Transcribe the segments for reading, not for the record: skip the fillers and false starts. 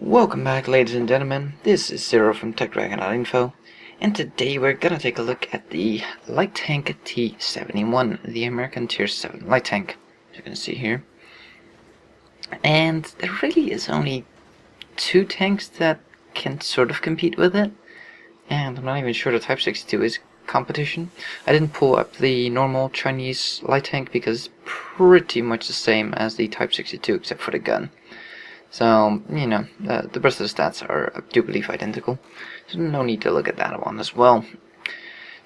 Welcome back, ladies and gentlemen. This is Zero from TechDragon.info, and today we're gonna take a look at the light tank T71, the American Tier 7 light tank, as you can see here. And there really is only two tanks that can sort of compete with it, and I'm not even sure the Type 62 is competition. I didn't pull up the normal Chinese light tank because it's pretty much the same as the Type 62 except for the gun. So, you know, the rest of the stats are, I do believe, identical. So no need to look at that one as well.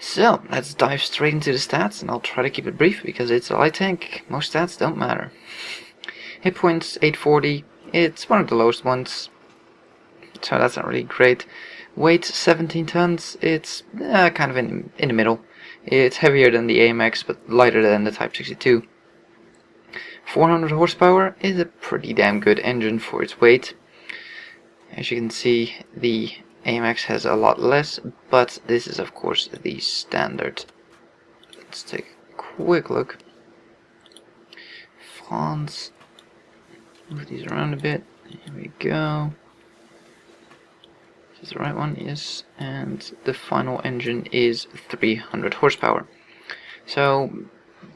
So, let's dive straight into the stats, and I'll try to keep it brief because it's a light tank. Most stats don't matter. Hit points, 840. It's one of the lowest ones, so that's not really great. Weight, 17 tons. It's kind of in the middle. It's heavier than the AMX, but lighter than the Type 62. 400 horsepower is a pretty damn good engine for its weight. As you can see, the AMX has a lot less, but this is of course the standard. Let's take a quick look. Fonts. Move these around a bit. Here we go. Is this the right one? Yes. And the final engine is 300 horsepower. So,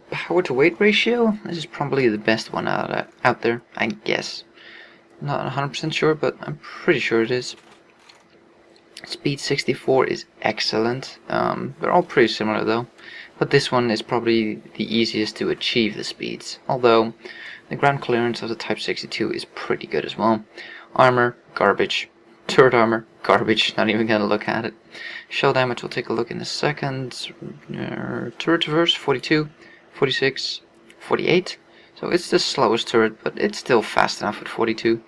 power to weight ratio, this is probably the best one out there, I guess. Not 100% sure, but I'm pretty sure it is. Speed 64 is excellent. They're all pretty similar though, but this one is probably the easiest to achieve the speeds, although the ground clearance of the Type 62 is pretty good as well. Armor, garbage. Turret armor, garbage, not even gonna look at it. Shell damage, we'll take a look in a second. Turret reverse, 42. 46, 48, so it's the slowest turret, but it's still fast enough at 42.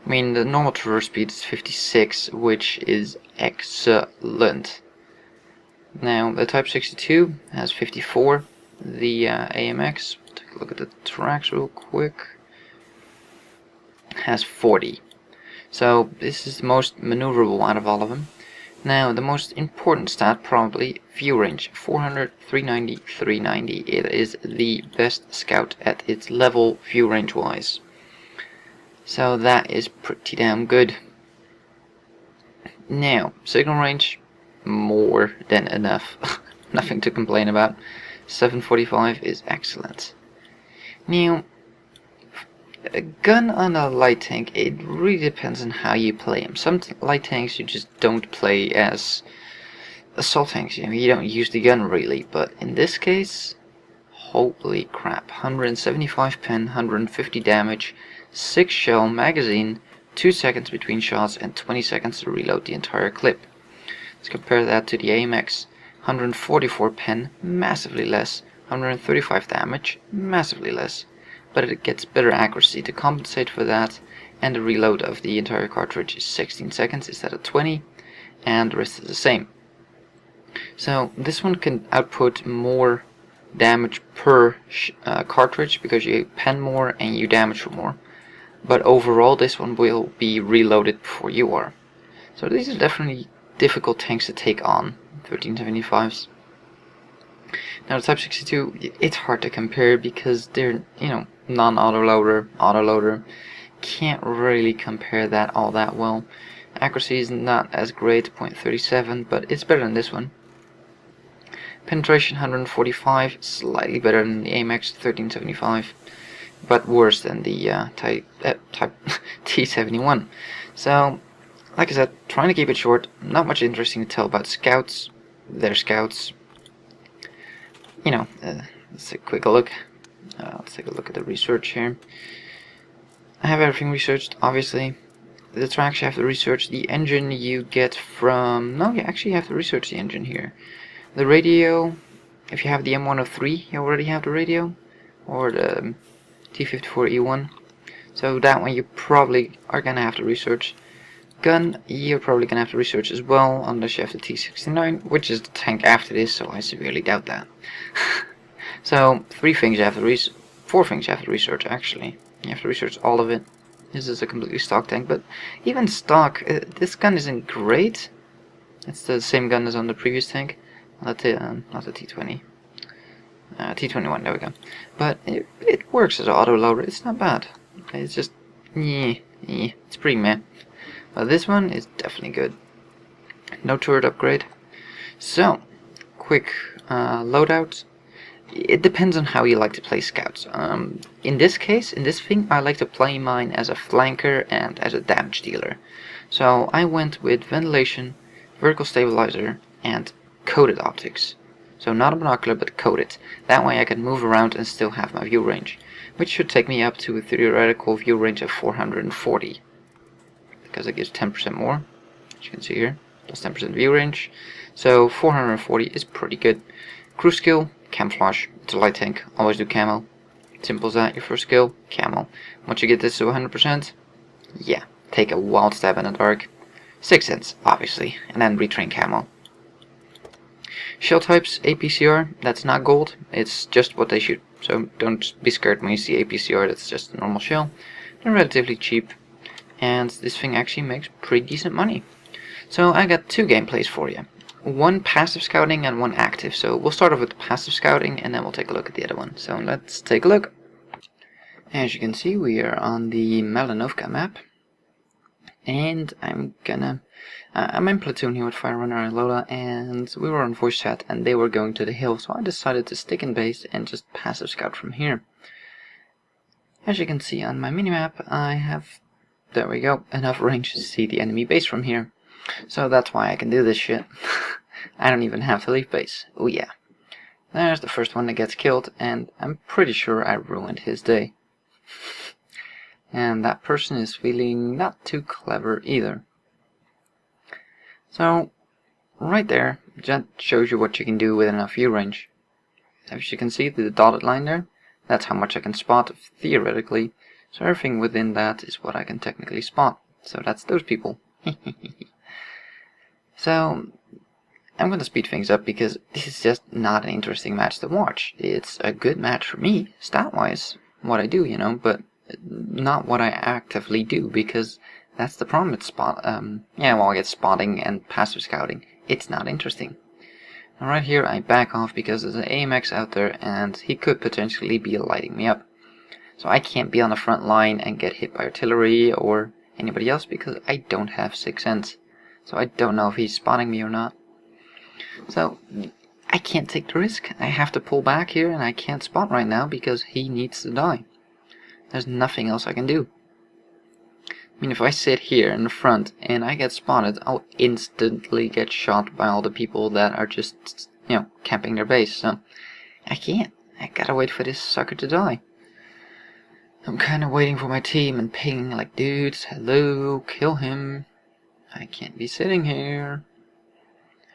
I mean, the normal traverse speed is 56, which is excellent. Now, the Type 62 has 54, the AMX, take a look at the tracks real quick, has 40. So, this is the most maneuverable out of all of them. Now, the most important stat, probably, view range, 400, 390, 390. It is the best scout at its level, view range wise. So that is pretty damn good. Now, signal range, more than enough. Nothing to complain about. 745 is excellent. Now, a gun on a light tank, it really depends on how you play them. Some light tanks you just don't play as assault tanks, you don't use the gun really, but in this case, holy crap, 175 pen, 150 damage, 6 shell magazine, 2 seconds between shots and 20 seconds to reload the entire clip. Let's compare that to the AMX, 144 pen, massively less, 135 damage, massively less. But it gets better accuracy to compensate for that, and the reload of the entire cartridge is 16 seconds instead of 20, and the rest is the same. So this one can output more damage per cartridge because you pen more and you damage for more, but overall this one will be reloaded before you are. So these are definitely difficult tanks to take on, 1375s. Now the Type 62, it's hard to compare because they're, non-autoloader, autoloader. Can't really compare that all that well. Accuracy is not as great, 0.37, but it's better than this one. Penetration 145, slightly better than the AMX 1375, but worse than the Type T71. So, like I said, trying to keep it short. Not much interesting to tell about scouts. They're scouts. Let's take a quick look. Let's take a look at the research here. I have everything researched, obviously. The tracks you have to research. The engine you get from... No, you actually have to research the engine here. The radio, if you have the M103, you already have the radio. Or the T54E1. So that one you probably are going to have to research. Gun, you're probably going to have to research as well, unless you have the T69, which is the tank after this, so I severely doubt that. So, 4 things you have to research actually. You have to research all of it. This is a completely stock tank, but even stock, this gun isn't great. It's the same gun as on the previous tank, not the T20. T21, there we go. But it works as an autoloader, it's not bad. It's just, it's pretty meh. But this one is definitely good. No turret upgrade. So, quick loadout. It depends on how you like to play scouts. In this case, in this thing, I like to play mine as a flanker and as a damage dealer. So I went with ventilation, vertical stabilizer, and coated optics. So not a binocular, but coated. That way I can move around and still have my view range, which should take me up to a theoretical view range of 440. Because it gives 10% more, as you can see here, plus 10% view range. So 440 is pretty good. Crew skill, Camouflage. It's a light tank. Always do camo. Simple as that. Your first skill, camo. Once you get this to 100%, yeah, take a wild stab in the dark. 6 cents, obviously, and then retrain camo. Shell types, APCR. That's not gold. It's just what they shoot. So don't be scared when you see APCR. That's just a normal shell. They're relatively cheap, and this thing actually makes pretty decent money. So I got 2 gameplays for you. One passive scouting and one active. So we'll start off with the passive scouting and then we'll take a look at the other one. So let's take a look. As you can see, we are on the Melanovka map. And I'm in platoon here with Firerunner and Lola, and we were on voice chat and they were going to the hill, so I decided to stick in base and just passive scout from here. As you can see on my minimap, I have, there we go, enough range to see the enemy base from here. So that's why I can do this shit. I don't even have to leave base. Oh yeah. There's the first one that gets killed, and I'm pretty sure I ruined his day. And that person is feeling not too clever either. So, right there, that shows you what you can do with enough view range. As you can see, the dotted line there, that's how much I can spot, theoretically. So everything within that is what I can technically spot. So that's those people. So, I'm going to speed things up because this is just not an interesting match to watch. It's a good match for me, stat-wise, what I do, you know, but not what I actively do, because that's the problem with I get spotting and passive scouting. It's not interesting. Now right here I back off because there's an AMX out there and he could potentially be lighting me up. So I can't be on the front line and get hit by artillery or anybody else because I don't have 6 cents. So I don't know if he's spotting me or not. So I can't take the risk. I have to pull back here and I can't spot right now because he needs to die. There's nothing else I can do. I mean, if I sit here in the front and I get spotted, I'll instantly get shot by all the people that are just, you know, camping their base. So I can't. I gotta wait for this sucker to die. I'm kinda waiting for my team and pinging like, dudes, hello, kill him. I can't be sitting here.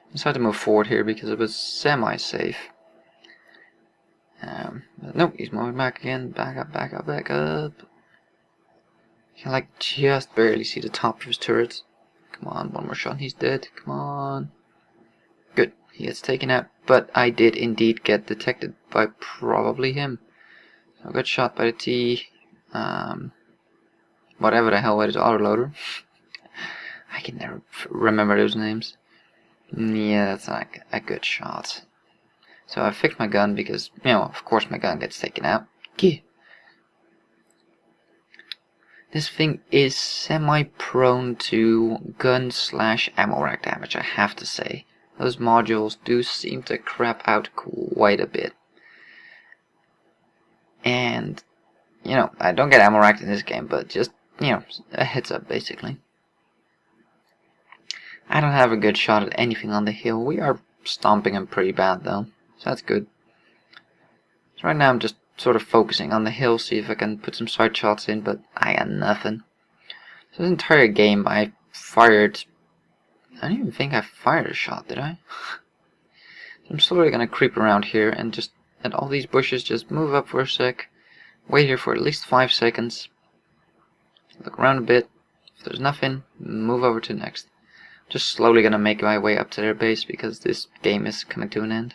I decided to move forward here because it was semi-safe. But nope, he's moving back again. Back up, back up, back up. You can like just barely see the top of his turret. Come on, one more shot, he's dead. Come on. Good, he gets taken out. But I did indeed get detected by probably him. So I got shot by the T. Whatever the hell it is, autoloader. I can never remember those names. Yeah, that's not a good shot. So I fixed my gun because, you know, of course my gun gets taken out. Yeah. This thing is semi-prone to gun/ammo rack damage, I have to say. Those modules do seem to crap out quite a bit. And, you know, I don't get ammo racked in this game, but just, you know, a heads up basically. I don't have a good shot at anything on the hill. We are stomping him pretty bad though, so that's good. So right now I'm just sort of focusing on the hill, see if I can put some side shots in, but I got nothing. So this entire game I fired, I don't even think I fired a shot, did I? I'm slowly gonna creep around here and just at all these bushes just move up for a sec, wait here for at least 5 seconds, look around a bit. If there's nothing, move over to next. Just slowly gonna make my way up to their base because this game is coming to an end.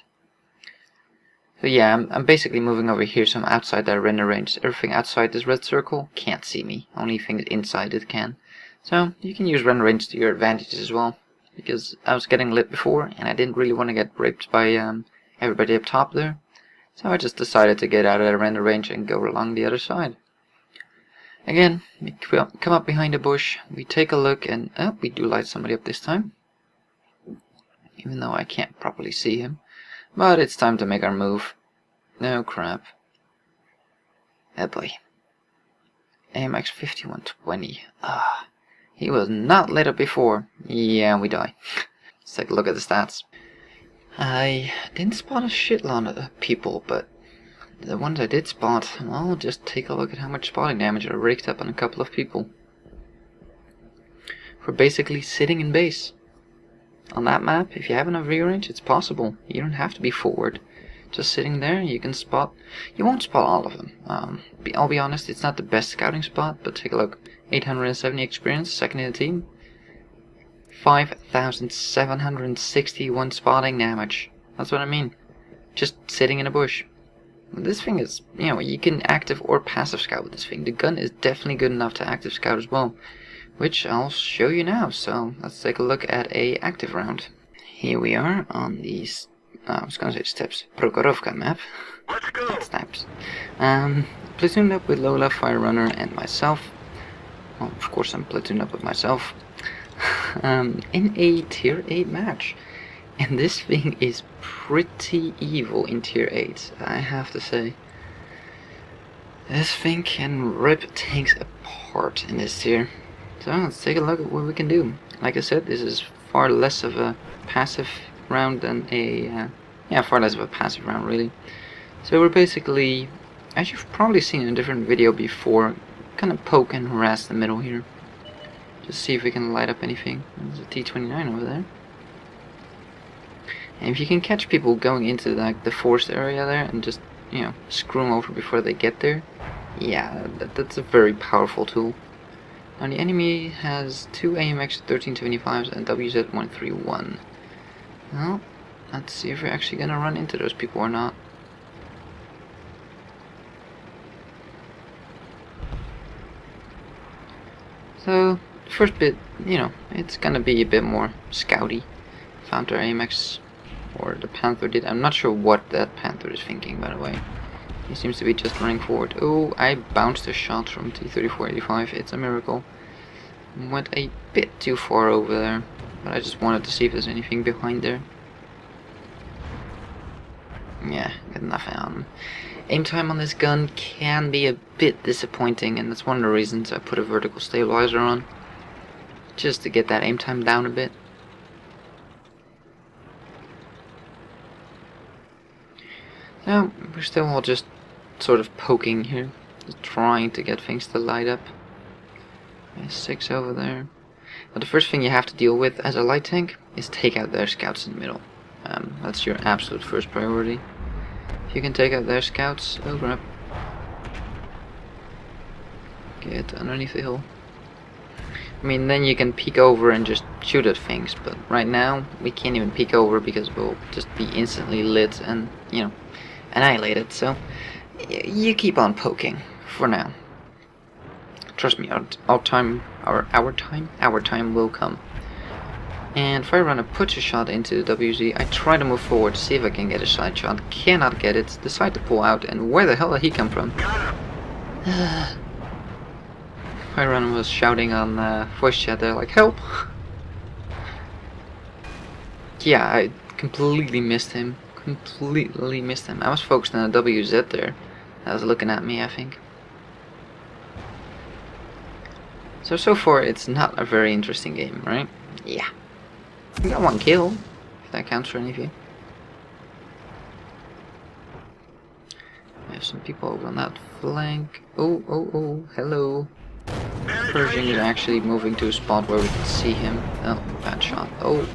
So yeah, I'm basically moving over here, so I'm outside their render range. Everything outside this red circle can't see me. Only things inside it can. So you can use render range to your advantage as well, because I was getting lit before and I didn't really want to get raped by everybody up top there. So I just decided to get out of the render range and go along the other side. Again, we come up behind a bush, we take a look, and we do light somebody up this time. Even though I can't properly see him. But it's time to make our move. No crap. Oh boy. AMX 5120. He was not lit up before. Yeah, we die. Let's take a look at the stats. I didn't spot a shitload of people, but the ones I did spot, I'll just take a look at how much spotting damage I raked up on a couple of people. For basically sitting in base. On that map, if you have enough rear range, it's possible. You don't have to be forward. Just sitting there, you can spot. You won't spot all of them. I'll be honest, it's not the best scouting spot, but take a look. 870 experience, second in the team. 5,761 spotting damage. That's what I mean. Just sitting in a bush. This thing is, you can active or passive scout with this thing. The gun is definitely good enough to active scout as well, which I'll show you now. So let's take a look at a active round. Here we are on the, I was gonna say steps, Prokhorovka map. Let's go. Snaps. Platooned up with Lola, Fire Runner, and myself. Well, of course I'm platooned up with myself. In a tier 8 match. And this thing is pretty evil in tier 8, I have to say. This thing can rip tanks apart in this tier. So let's take a look at what we can do. Like I said, this is far less of a passive round than a... far less of a passive round really. So we're basically, as you've probably seen in a different video before, kind of poke and harass the middle here. Just see if we can light up anything. There's a T29 over there. And if you can catch people going into like the forest area there and just, screw them over before they get there, yeah, that's a very powerful tool. Now the enemy has 2 AMX 1375s and WZ131. Well, let's see if we're actually gonna run into those people or not. So, the first bit, it's gonna be a bit more scouty. Found our AMX, or the Panther did. I'm not sure what that Panther is thinking, by the way. He seems to be just running forward. Oh, I bounced a shot from T3485. It's a miracle. Went a bit too far over there, but I just wanted to see if there's anything behind there. Yeah, got nothing on. Aim time on this gun can be a bit disappointing, and that's one of the reasons I put a vertical stabilizer on. Just to get that aim time down a bit. Now, we're still all just sort of poking here, just trying to get things to light up. There's 6 over there. But the first thing you have to deal with as a light tank is take out their scouts in the middle. That's your absolute first priority. If you can take out their scouts, oh crap. Get underneath the hill. I mean, then you can peek over and just shoot at things, but right now we can't even peek over because we'll just be instantly lit and, annihilated. So you keep on poking for now. Trust me, our time will come. And Fire Runner puts a shot into the WZ. I try to move forward to see if I can get a side shot. Cannot get it. Decide to pull out. And where the hell did he come from? Fire Runner was shouting on voice chat there like, help! Yeah, I completely missed him. Completely missed him. I was focused on a WZ there. That was looking at me, I think. So far it's not a very interesting game, right? Yeah. We got 1 kill, if that counts for any of you. I have some people over on that flank. Oh, hello. Pershing is actually moving to a spot where we can see him. Oh, bad shot. Oh.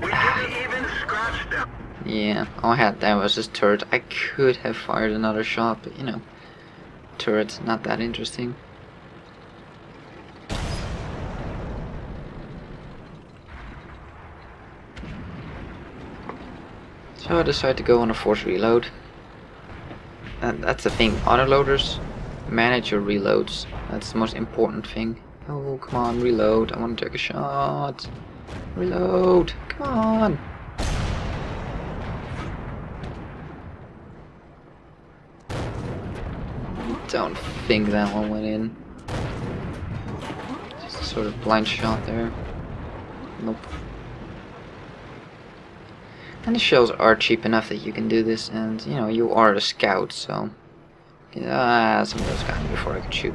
We didn't even scratch them. Yeah, all I had there was this turret. I could have fired another shot, but turret's not that interesting. So I decided to go on a forced reload. And that's the thing, autoloaders, manage your reloads. That's the most important thing. Oh, come on, reload. I want to take a shot. Reload, come on. Don't think that one went in. sort of blind shot there. Nope. And the shells are cheap enough that you can do this, and you know, you are a scout, so some of those got me before I could shoot.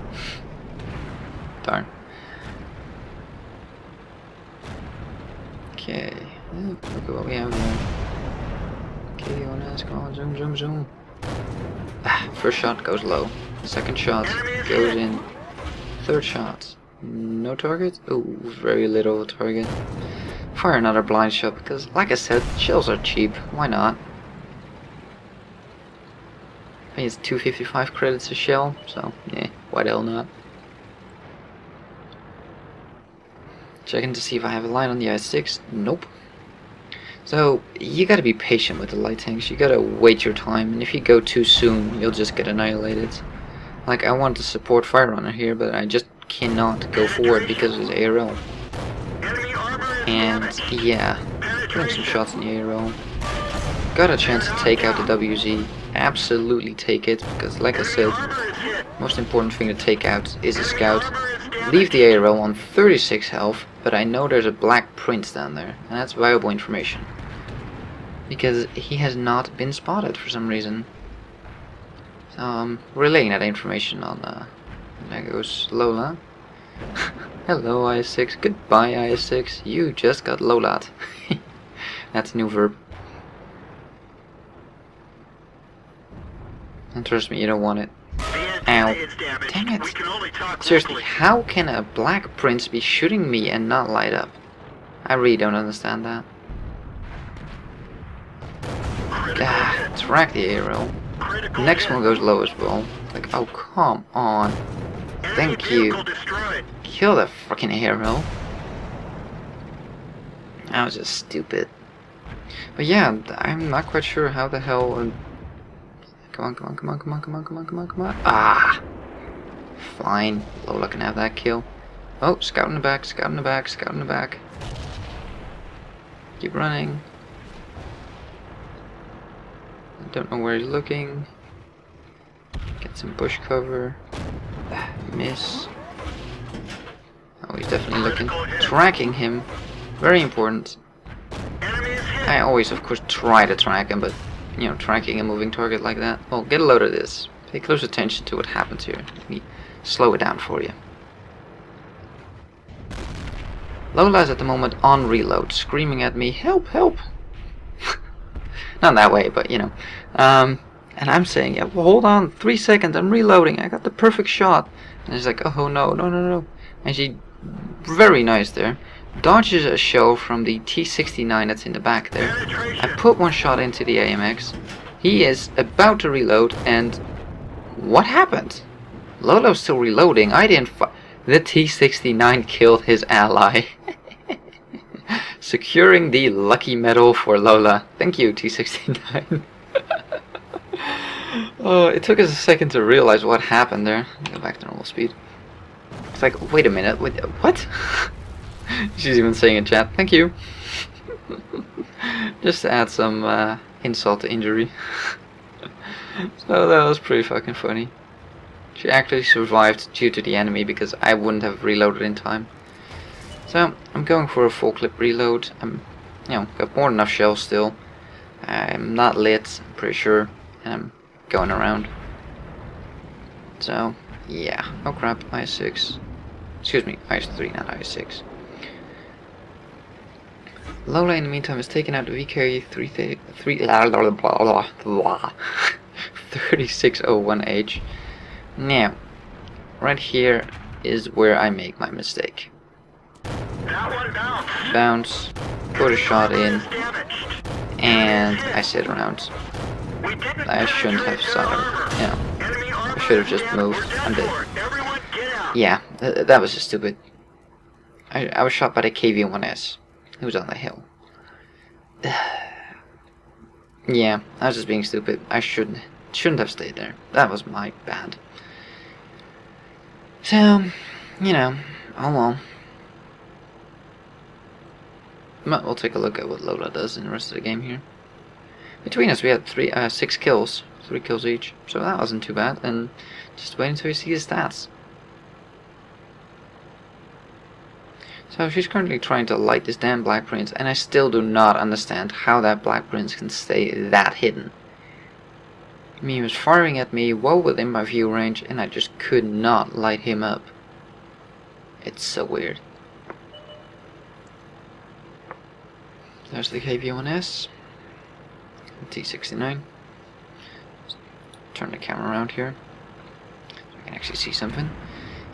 Darn. Okay, look at what we have there. Okay, come on, zoom, zoom, zoom. First shot goes low. Second shot goes in. Third shot, no target. Oh, very little target. Fire another blind shot because, like I said, shells are cheap. Why not? I think it's 255 credits a shell, so yeah, why the hell not? Checking to see if I have a line on the ASUSTeK. Nope. So you gotta be patient with the light tanks. You gotta wait your time, and if you go too soon, you'll just get annihilated. Like, I want to support Fire Runner here, but I just cannot go forward because of his ARL. And yeah, putting some shots in the ARL. Got a chance to take out the WZ. Absolutely take it, because like I said, most important thing to take out is a scout. Leave the ARL on 36 health, but I know there's a black print down there, and that's valuable information. Because he has not been spotted for some reason. So I'm relaying that information on, there goes Lola. Hello ASUSTeK, goodbye ASUSTeK, you just got Lolat. That's a new verb. And trust me, you don't want it. Ow. Dang it. Seriously, how can a black prince be shooting me and not light up? I really don't understand that. Track the ARL. Next one goes low as well. Like, oh, come on. Thank you. Kill the fucking ARL. That was just stupid. But yeah, I'm not quite sure how the hell... Come on, come on, come on, come on, come on, come on, come on, come on. Ah! Fine. Lola can have that kill. Oh, scout in the back, scout in the back, scout in the back. Keep running. I don't know where he's looking. Get some bush cover. Miss. Oh, he's definitely looking. Tracking him. Very important. I always, of course, try to track him, but, you know, tracking a moving target like that. Well, get a load of this. Pay close attention to what happens here. Let me slow it down for you. Lola's at the moment on reload, screaming at me, help, help! Not that way, but, you know. And I'm saying, yeah, well, hold on, 3 seconds, I'm reloading, I got the perfect shot. And she's like, oh no, no, no, no. And she, very nice there, dodges a shell from the T69 that's in the back there. I put one shot into the AMX. He is about to reload, and what happened? Lolo's still reloading. I didn't the T69 killed his ally. Securing the lucky medal for Lola. Thank you, T69. Oh, it took us a second to realize what happened there. Go back to normal speed. It's like, wait a minute, wait, what? She's even saying in chat, thank you. Just to add some insult to injury. So that was pretty fucking funny. She actually survived due to the enemy because I wouldn't have reloaded in time. So I'm going for a full clip reload. I'm, you know, got more than enough shells still. I'm not lit, I'm pretty sure, and I'm going around. So yeah, oh crap, ASUSTeK. Excuse me, ASUSTeK, not ASUSTeK. Lola in the meantime is taking out the VK 3601H. Now, right here is where I make my mistake. Bounce, put a shot in, and I sit around. I shouldn't have Sata, you know, I should have just moved. I'm dead. Yeah, that was just stupid. I was shot by the KV-1S. It was on the hill. Yeah, I was just being stupid. I shouldn't have stayed there. That was my bad. So, you know, oh well. We'll take a look at what Lola does in the rest of the game here. Between us we had 6 kills. 3 kills each. So that wasn't too bad. And just wait until you see his stats. So she's currently trying to light this damn black prince, and I still do not understand how that black prince can stay that hidden. I mean, he was firing at me well within my view range, and I just could not light him up. It's so weird. There's the KV-1S. T69. Turn the camera around here so I can actually see something.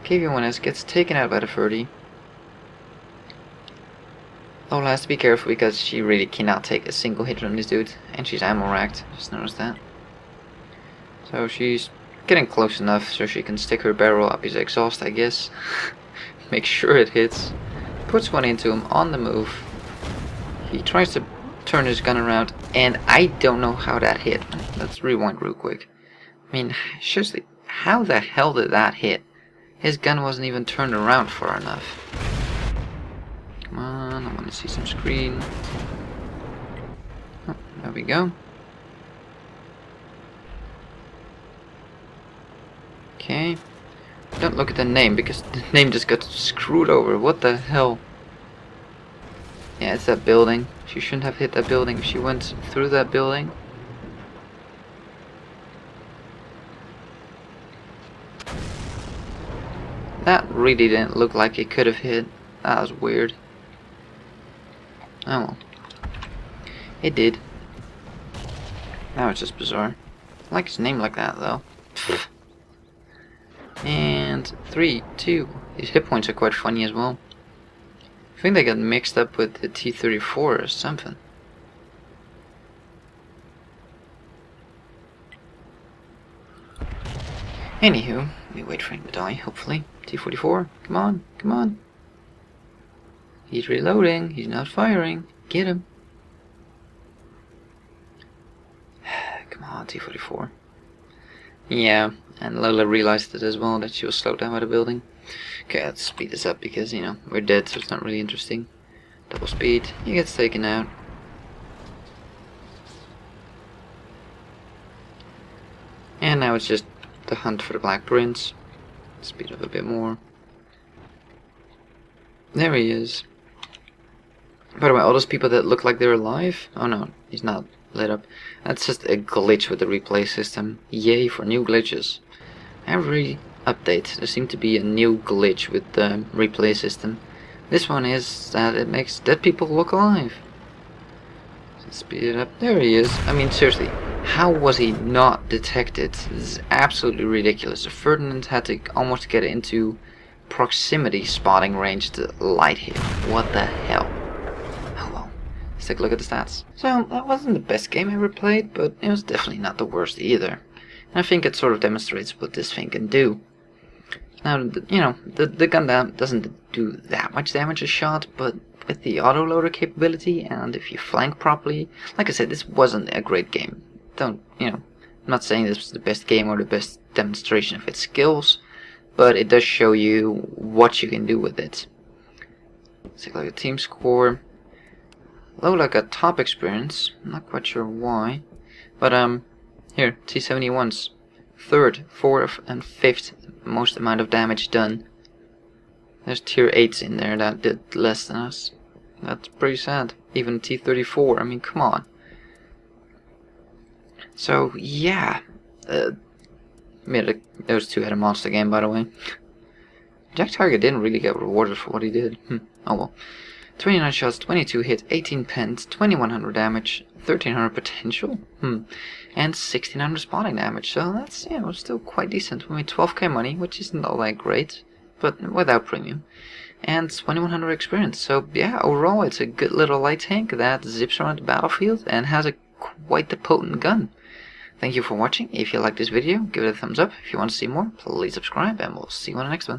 KV-1S gets taken out by the 30. Lola has to be careful because she really cannot take a single hit from this dude, and she's ammo racked. Just noticed that. So she's getting close enough so she can stick her barrel up his exhaust, I guess. Make sure it hits. Puts one into him on the move. He tries to turn his gun around, and I don't know how that hit. Let's rewind real quick. I mean, seriously, how the hell did that hit? His gun wasn't even turned around far enough. Come on, I want to see some screen. Oh, there we go. Okay. Don't look at the name because the name just got screwed over. What the hell? Yeah, it's that building. She shouldn't have hit that building if she went through that building. That really didn't look like it could have hit. That was weird. Oh well. It did. That was just bizarre. I like his name like that though. And 3, 2. His hit points are quite funny as well. I think they got mixed up with the T34 or something. Anywho, we wait for him to die, hopefully. T44, come on, come on. He's reloading, he's not firing. Get him. Come on, T44. Yeah, and Lola realized it as well, that she was slowed down by the building. Okay, let's speed this up because, you know, we're dead, so it's not really interesting. Double speed, he gets taken out. And now it's just the hunt for the Black Prince. Speed up a bit more. There he is. By the way, all those people that look like they're alive? Oh no, he's not lit up. That's just a glitch with the replay system. Yay for new glitches. Every update there seems to be a new glitch with the replay system. This one is that it makes dead people look alive. Let's speed it up. There he is. I mean, seriously, how was he not detected? This is absolutely ridiculous. Ferdinand had to almost get into proximity spotting range to light him. What the hell? Oh well. Let's take a look at the stats. So, that wasn't the best game I ever played, but it was definitely not the worst either. And I think it sort of demonstrates what this thing can do. Now, you know, the gun doesn't do that much damage a shot, but with the autoloader capability, and if you flank properly, like I said, this wasn't a great game. Don't, you know, I'm not saying this was the best game or the best demonstration of its skills, but it does show you what you can do with it. Let's take a look at team score. Lola got top experience, I'm not quite sure why, but here, T71's 3rd, 4th, and 5th most amount of damage done. There's tier 8s in there that did less than us. That's pretty sad. Even T34, I mean, come on. So, yeah. Those two had a monster game, by the way. Jack Target didn't really get rewarded for what he did. Oh well. 29 shots, 22 hits, 18 pens, 2100 damage, 1300 potential, and 1600 spotting damage. So that's, you know, still quite decent. We made 12k money, which isn't all that great, but without premium, and 2100 experience. So yeah, overall it's a good little light tank that zips around the battlefield and has quite the potent gun. Thank you for watching. If you liked this video, give it a thumbs up. If you want to see more, please subscribe, and we'll see you on the next one.